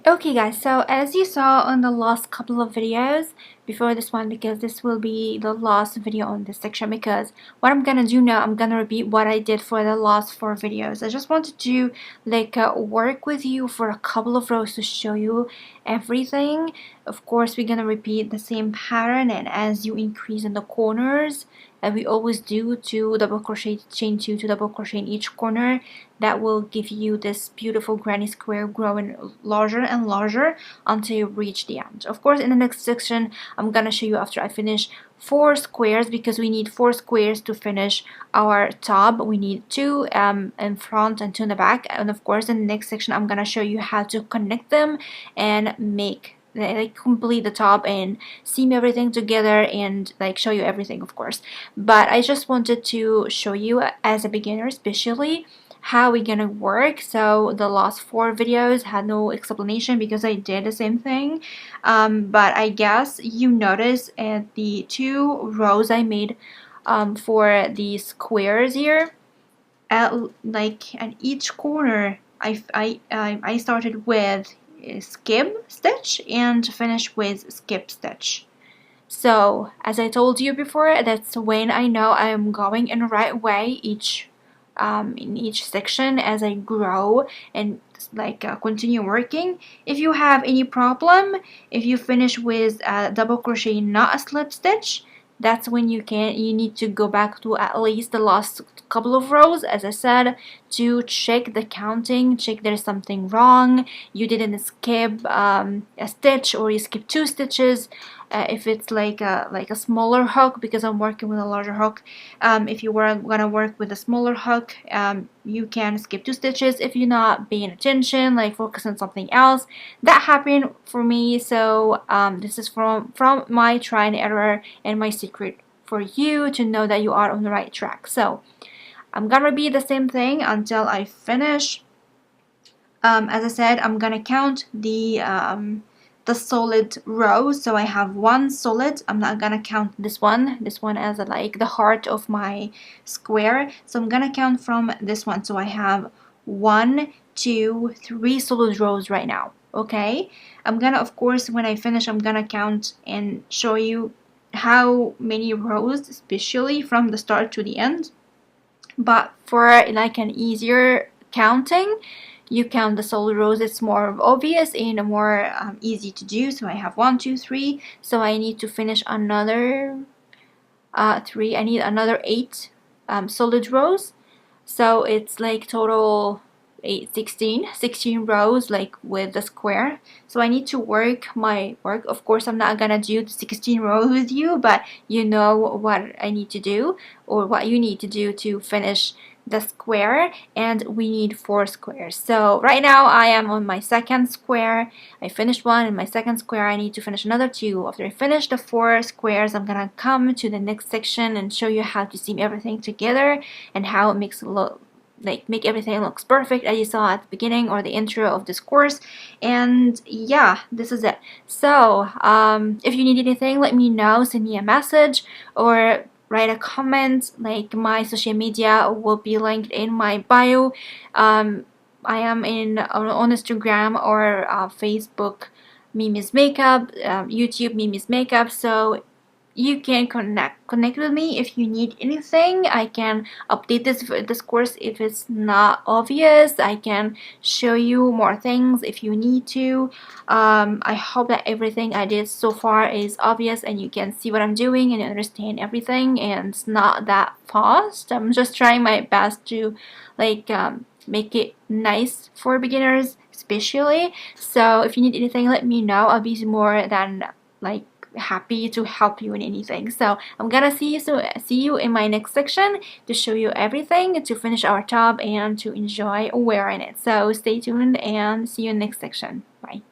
Okay guys, so as you saw on the last couple of videos before this one, because this will be the last video on this section, because what I'm gonna do now, I'm gonna repeat what I did for the last 4 videos. I just wanted to work with you for a couple of rows to show you everything. Of course, we're gonna repeat the same pattern, and as you increase in the corners, we always do 2 double crochet, chain 2 to double crochet in each corner. That will give you this beautiful granny square growing larger and larger until you reach the end. Of course, in the next section, I'm gonna show you after I finish 4 squares, because we need 4 squares to finish our top. We need 2 in front and 2 in the back, and of course in the next section I'm gonna show you how to connect them and make complete the top and seam everything together and show you everything, of course. But I just wanted to show you as a beginner especially how we're gonna work. So the last 4 videos had no explanation because I did the same thing, but I guess you notice at the 2 rows I made for the squares here, at each corner I started with skip stitch and finish with skip stitch. So as I told you before, that's when I know I am going in the right way in each section as I grow and continue working. If you have any problem, if you finish with a double crochet not a slip stitch, that's when you need to go back to at least the last couple of rows, as I said, to check the counting, check there's something wrong, you didn't skip a stitch or you skipped 2 stitches. If it's like a smaller hook, because I'm working with a larger hook, if you were gonna work with a smaller hook, you can skip 2 stitches if you're not paying attention, focus on something else. That happened for me, so this is from my try and error and my secret for you to know that you are on the right track. So I'm gonna repeat the same thing until I finish. As I said, I'm gonna count the solid rows. So I have 1 solid. I'm not gonna count this one as the heart of my square. So I'm gonna count from this one. So I have 1, 2, 3 solid rows right now. Okay, I'm gonna, of course, when I finish, I'm gonna count and show you how many rows, especially from the start to the end. But for an easier counting, you count the solid rows. It's more obvious and more easy to do. So I have 1, 2, 3. So I need to finish another 3. I need another 8 solid rows. So it's total 16 rows with the square. So I need to work my work. Of course, I'm not gonna do the 16 rows with you, but you know what I need to do, or what you need to do to finish the square, and we need 4 squares. So right now I am on my second square. I finished 1, and my second square I need to finish another 2. After I finish the 4 squares, I'm gonna come to the next section and show you how to seam everything together and how it makes it look make everything looks perfect, as you saw at the beginning or the intro of this course. And yeah, this is it. So if you need anything, let me know, send me a message or write a comment. My social media will be linked in my bio. I am on Instagram or Facebook, Mimi's Makeup, YouTube, Mimi's Makeup. So you can connect with me if you need anything. I can update this course if it's not obvious. I can show you more things if you need to. I hope that everything I did so far is obvious and you can see what I'm doing and understand everything, and it's not that fast. I'm just trying my best to make it nice for beginners especially. So if you need anything, let me know. I'll be more than happy to help you in anything. So I'm gonna see you in my next section to show you everything to finish our top and to enjoy wearing it. So stay tuned and see you in the next section. Bye.